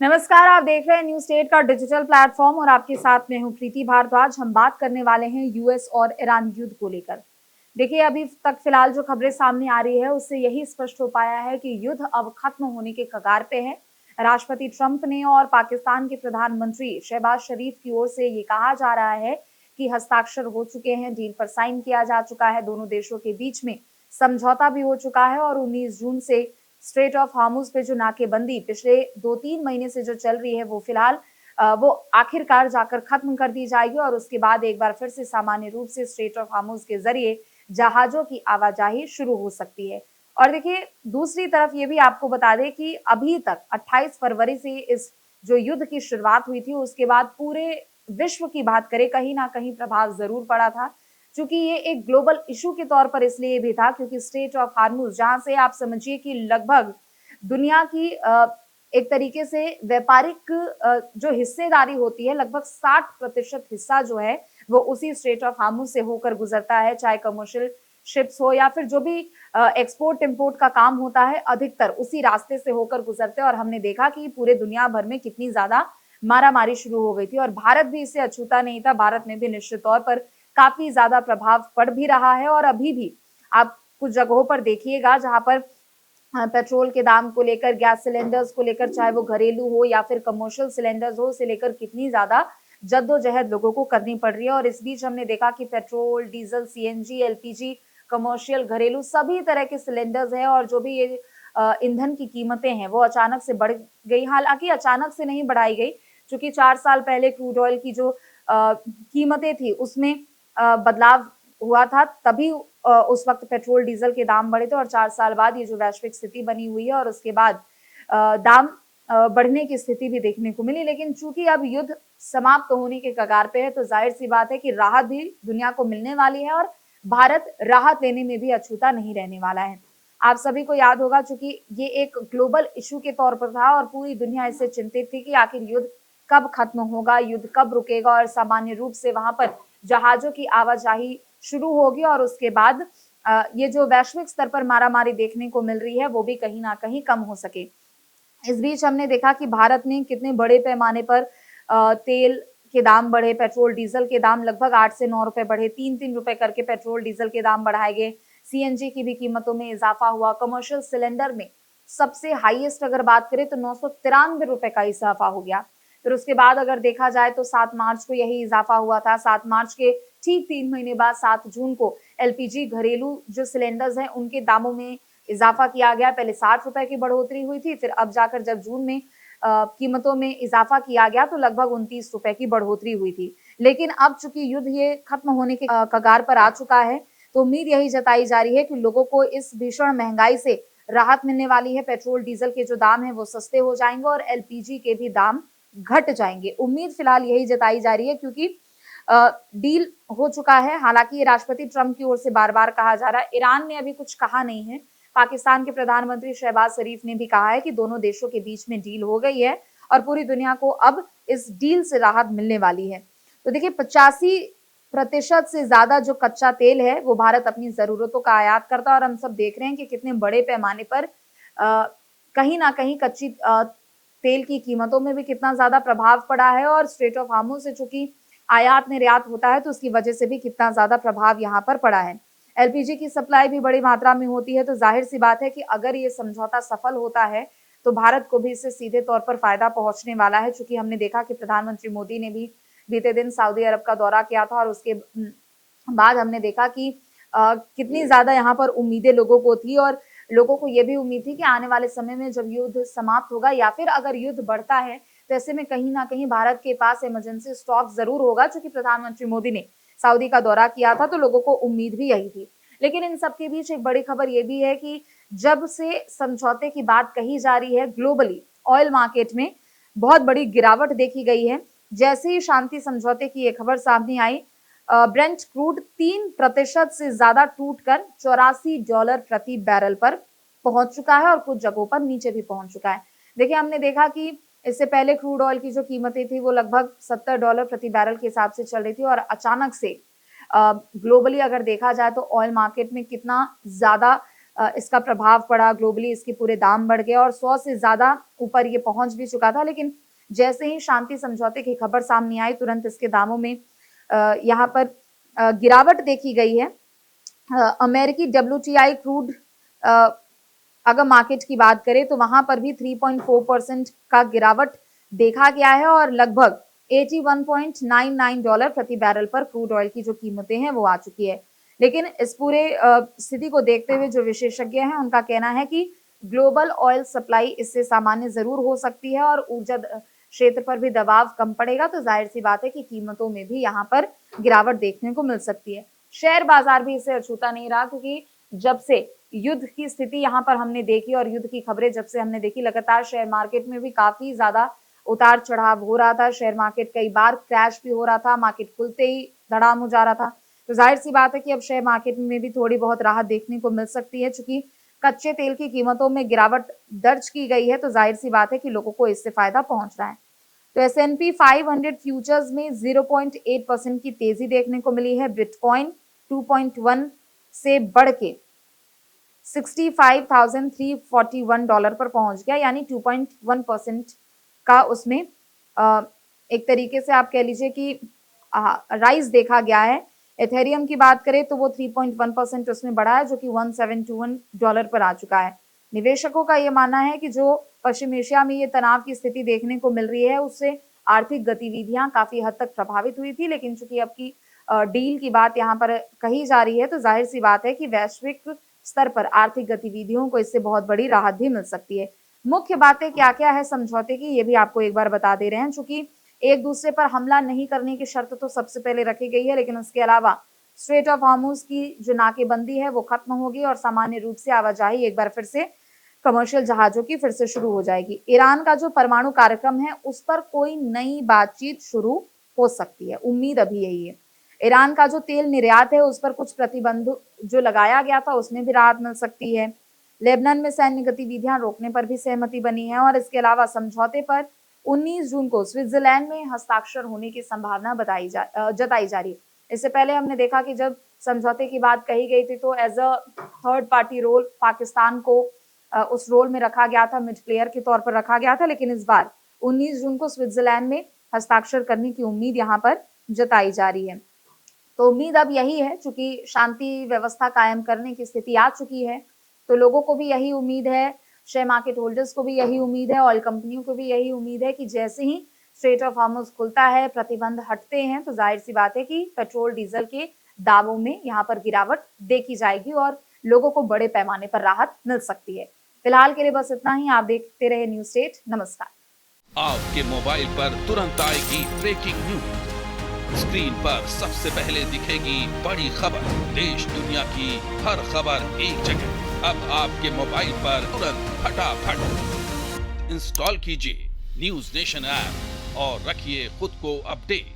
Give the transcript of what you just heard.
नमस्कार, आप देख रहे हैं न्यूज स्टेट का डिजिटल प्लेटफॉर्म और आपके साथ मैं हूं प्रीति भारद्वाज। हम बात करने वाले हैं यूएस और ईरान युद्ध को लेकर। देखिए, अभी तक फिलहाल जो खबरें सामने आ रही है उससे यही स्पष्ट हो पाया है कि युद्ध अब खत्म होने के कगार पे है। राष्ट्रपति ट्रंप ने और पाकिस्तान के प्रधानमंत्री शहबाज शरीफ की ओर से ये कहा जा रहा है कि हस्ताक्षर हो चुके हैं, डील पर साइन किया जा चुका है, दोनों देशों के बीच में समझौता भी हो चुका है और 19 जून से स्ट्रेट ऑफ हार्मुज पे जो नाकेबंदी पिछले 2-3 महीने से जो चल रही है वो फिलहाल वो आखिरकार जाकर खत्म कर दी जाएगी और उसके बाद एक बार फिर से सामान्य रूप से स्ट्रेट ऑफ हार्मुज के जरिए जहाजों की आवाजाही शुरू हो सकती है। और देखिए, दूसरी तरफ ये भी आपको बता दें कि अभी तक 28 फरवरी से इस जो युद्ध की शुरुआत हुई थी उसके बाद पूरे विश्व की बात करें, कहीं ना कहीं प्रभाव जरूर पड़ा था। चूंकि ये एक ग्लोबल इशू के तौर पर इसलिए भी था क्योंकि स्ट्रेट ऑफ हार्मुज, जहां से आप समझिए कि लगभग दुनिया की एक तरीके से व्यापारिक जो हिस्सेदारी होती है, लगभग 60% हिस्सा जो है वो उसी स्ट्रेट ऑफ हार्मुज से होकर गुजरता है। चाहे कमर्शियल शिप्स हो या फिर जो भी एक्सपोर्ट इंपोर्ट का काम होता है, अधिकतर उसी रास्ते से होकर गुजरते हैं। और हमने देखा कि पूरे दुनिया भर में कितनी ज्यादा मारामारी शुरू हो गई थी और भारत भी इससे अछूता नहीं था। भारत में भी निश्चित तौर पर काफी ज्यादा प्रभाव पड़ भी रहा है और अभी भी आप कुछ जगहों पर देखिएगा जहां पर पेट्रोल के दाम को लेकर, गैस सिलेंडर्स को लेकर, चाहे वो घरेलू हो या फिर कमर्शियल सिलेंडर्स हो, से लेकर कितनी ज्यादा जद्दोजहद लोगों को करनी पड़ रही है। और इस बीच हमने देखा कि petrol, diesel, CNG, LPG, commercial, घरेलू सभी तरह के सिलेंडर्स हैं और जो भी ये ईंधन की कीमतें हैं वो अचानक से बढ़ गई। हालांकि अचानक से नहीं बढ़ाई गई, क्योंकि 4 साल पहले क्रूड ऑयल की जो कीमतें थी उसमें बदलाव हुआ था, तभी उस वक्त पेट्रोल डीजल के दाम बढ़े थे। और 4 साल बाद ये जो वैश्विक स्थिति बनी हुई है और उसके बाद दाम बढ़ने की स्थिति भी देखने को मिली। लेकिन चूंकि अब युद्ध समाप्त होने के कगार पे है तो जाहिर सी बात है कि राहत भी दुनिया को मिलने वाली है और भारत राहत लेने में भी अछूता नहीं रहने वाला है। आप सभी को याद होगा, चूंकि ये एक ग्लोबल इशू के तौर पर था और पूरी दुनिया इससे चिंतित थी कि आखिर युद्ध कब खत्म होगा, युद्ध कब रुकेगा और सामान्य रूप से वहां पर जहाजों की आवाजाही शुरू होगी और उसके बाद ये जो वैश्विक स्तर पर मारामारी देखने को मिल रही है वो भी कहीं ना कहीं कम हो सके। इस बीच हमने देखा कि भारत में कितने बड़े पैमाने पर तेल के दाम बढ़े, पेट्रोल डीजल के दाम लगभग 8 से 9 रुपए बढ़े, 3-3 रुपए करके पेट्रोल डीजल के दाम बढ़ाए गए। सीएनजी की भी कीमतों में इजाफा हुआ। कमर्शियल सिलेंडर में सबसे हाईएस्ट अगर बात करें तो 993 रुपए का इजाफा हो गया। फिर उसके बाद अगर देखा जाए तो 7 मार्च को यही इजाफा हुआ था। 7 मार्च के ठीक 3 महीने बाद 7 जून को एलपीजी घरेलू जो सिलेंडर्स हैं उनके दामों में इजाफा किया गया। पहले 60 रुपए की बढ़ोतरी हुई थी, फिर अब जाकर जब जून में कीमतों में इजाफा किया गया तो लगभग 29 रुपए की बढ़ोतरी हुई थी। लेकिन अब चूंकि युद्ध ये खत्म होने के कगार पर आ चुका है तो उम्मीद यही जताई जा रही है कि लोगों को इस भीषण महंगाई से राहत मिलने वाली है। पेट्रोल डीजल के जो दाम है वो सस्ते हो जाएंगे और एलपीजी के भी दाम घट जाएंगे। उम्मीद फिलहाल यही जताई जा रही है क्योंकि डील हो चुका है। हालांकि राष्ट्रपति ट्रंप की ओर से बार बार कहा जा रहा है, ईरान ने अभी कुछ कहा नहीं है। पाकिस्तान के प्रधानमंत्री शहबाज शरीफ ने भी कहा है कि दोनों देशों के बीच में डील हो गई है और पूरी दुनिया को अब इस डील से राहत मिलने वाली है। तो देखिए, 85% से ज्यादा जो कच्चा तेल है वो भारत अपनी जरूरतों का आयात करता है और हम सब देख रहे हैं कि कितने बड़े पैमाने पर कहीं ना कहीं कच्ची तेल की कीमतों में भी कितना ज्यादा प्रभाव पड़ा है और स्ट्रेट ऑफ हार्मुज से चूंकि आयात निर्यात होता है तो उसकी वजह से भी कितना ज्यादा प्रभाव यहाँ पर पड़ा है। एलपीजी की सप्लाई भी बड़ी मात्रा में होती है तो जाहिर सी बात है कि अगर ये समझौता सफल होता है तो भारत को भी इससे सीधे तौर पर फायदा पहुंचने वाला है। चूंकि हमने देखा कि प्रधानमंत्री मोदी ने भी बीते दिन सऊदी अरब का दौरा किया था और उसके बाद हमने देखा कि कितनी ज्यादा यहाँ पर उम्मीदें लोगों को थी और लोगों को ये भी उम्मीद थी कि आने वाले समय में जब युद्ध समाप्त होगा या फिर अगर युद्ध बढ़ता है तो ऐसे में कहीं ना कहीं भारत के पास इमरजेंसी स्टॉक जरूर होगा। चूंकि प्रधानमंत्री मोदी ने सऊदी का दौरा किया था तो लोगों को उम्मीद भी यही थी। लेकिन इन सबके बीच एक बड़ी खबर यह भी है कि जब से समझौते की बात कही जा रही है, ग्लोबली ऑयल मार्केट में बहुत बड़ी गिरावट देखी गई है। जैसे ही शांति समझौते की एक खबर सामने आई, ब्रेंट क्रूड 3% से ज्यादा टूटकर $84 प्रति बैरल पर पहुंच चुका है और कुछ जगहों पर नीचे भी पहुंच चुका है। देखिए, हमने देखा कि इससे पहले क्रूड ऑयल की जो कीमतें थी वो लगभग $70 प्रति बैरल के हिसाब से चल रही थी और अचानक से ग्लोबली अगर देखा जाए तो ऑयल मार्केट में कितना ज्यादा इसका प्रभाव पड़ा, ग्लोबली इसके पूरे दाम बढ़ गए और 100 से ज्यादा ऊपर ये पहुंच भी चुका था। लेकिन जैसे ही शांति समझौते की खबर सामने आई, तुरंत इसके दामों में यहाँ पर गिरावट देखी गई है। अमेरिकी WTI क्रूड अगर मार्केट की बात करें तो वहां पर भी 3.4% का गिरावट देखा गया है और लगभग $81.99 प्रति बैरल पर क्रूड ऑयल की जो कीमतें हैं वो आ चुकी है। लेकिन इस पूरे स्थिति को देखते हुए जो विशेषज्ञ हैं उनका कहना है कि ग्लोबल ऑयल सप्लाई इससे सामान्य जरूर हो सकती है और ऊर्जा क्षेत्र पर भी दबाव कम पड़ेगा, तो जाहिर सी बात है कि कीमतों में भी यहाँ पर गिरावट देखने को मिल सकती है। शेयर बाजार भी इससे अछूता नहीं रहा, क्योंकि जब से युद्ध की स्थिति यहाँ पर हमने देखी और युद्ध की खबरें जब से हमने देखी, लगातार शेयर मार्केट में भी काफी ज्यादा उतार चढ़ाव हो रहा था। शेयर मार्केट कई बार क्रैश भी हो रहा था, मार्केट खुलते ही धड़ाम हो जा रहा था। तो जाहिर सी बात है कि अब शेयर मार्केट में भी थोड़ी बहुत राहत देखने को मिल सकती है। चूंकि कच्चे तेल की कीमतों में गिरावट दर्ज की गई है, तो जाहिर सी बात है कि लोगों को इससे फायदा पहुंच रहा है। तो S&P 500 फ्यूचर्स में 0.8% की तेजी देखने को मिली है। बिटकॉइन 2.1 से बढ़ के $65,341 पर पहुंच गया, यानी 2.1% का उसमें एक तरीके से आप कह लीजिए कि राइज देखा गया है। एथेरियम की बात करें तो वो 3.1% उसमें बढ़ा है, जो कि $171 पर आ चुका है। निवेशकों का ये मानना है कि जो पश्चिम एशिया में ये तनाव की स्थिति देखने को मिल रही है, उससे आर्थिक गतिविधियां काफी हद तक प्रभावित हुई थी। लेकिन चूंकि अब की डील की बात यहाँ पर कही जा रही है, तो जाहिर सी बात है कि वैश्विक स्तर पर आर्थिक गतिविधियों को इससे बहुत बड़ी राहत भी मिल सकती है। मुख्य बातें क्या क्या है समझौते की, ये भी आपको एक बार बता दे रहे हैं। चूंकि एक दूसरे पर हमला नहीं करने की शर्त तो सबसे पहले रखी गई है, लेकिन उसके अलावा स्ट्रेट ऑफ हॉर्मुज की जो नाकेबंदी है वो खत्म होगी और सामान्य रूप से आवाजाही एक बार फिर से कमर्शियल जहाजों की फिर से शुरू हो जाएगी। ईरान का जो परमाणु कार्यक्रम है उस पर कोई नई बातचीत शुरू हो सकती है, उम्मीद अभी यही है। ईरान का जो तेल निर्यात है उस पर कुछ प्रतिबंध जो लगाया गया था उसमें भी राहत मिल सकती है। लेबनान में सैन्य गतिविधियां रोकने पर भी सहमति बनी है और इसके अलावा समझौते पर 19 जून को स्विट्जरलैंड में हस्ताक्षर होने की संभावना जताई जा रही है। इससे पहले हमने देखा कि जब समझौते की बात कही गई थी तो as a third party role Pakistan को उस रोल में रखा गया था, मिड प्लेयर के तौर पर रखा गया था। लेकिन इस बार 19 जून को स्विट्जरलैंड में हस्ताक्षर करने की उम्मीद यहाँ पर जताई जा रही है। तो उम्मीद अब यही है, चूंकि शांति व्यवस्था कायम करने की स्थिति आ चुकी है, तो लोगों को भी यही उम्मीद है, शेयर मार्केट होल्डर्स को भी यही उम्मीद है, ऑयल कंपनियों को भी यही उम्मीद है कि जैसे ही स्ट्रेट ऑफ हॉर्मुज खुलता है, प्रतिबंध हटते हैं, तो जाहिर सी बात है कि पेट्रोल डीजल के दामों में यहाँ पर गिरावट देखी जाएगी और लोगों को बड़े पैमाने पर राहत मिल सकती है। फिलहाल के लिए बस इतना ही। आप देखते रहे न्यूज स्टेट। नमस्कार। आपके मोबाइल पर तुरंत आएगी ब्रेकिंग न्यूज, स्क्रीन पर सबसे पहले दिखेगी बड़ी खबर, देश दुनिया की हर खबर एक जगह। अब आपके मोबाइल पर तुरंत फटाफट इंस्टॉल कीजिए न्यूज नेशन ऐप और रखिए खुद को अपडेट।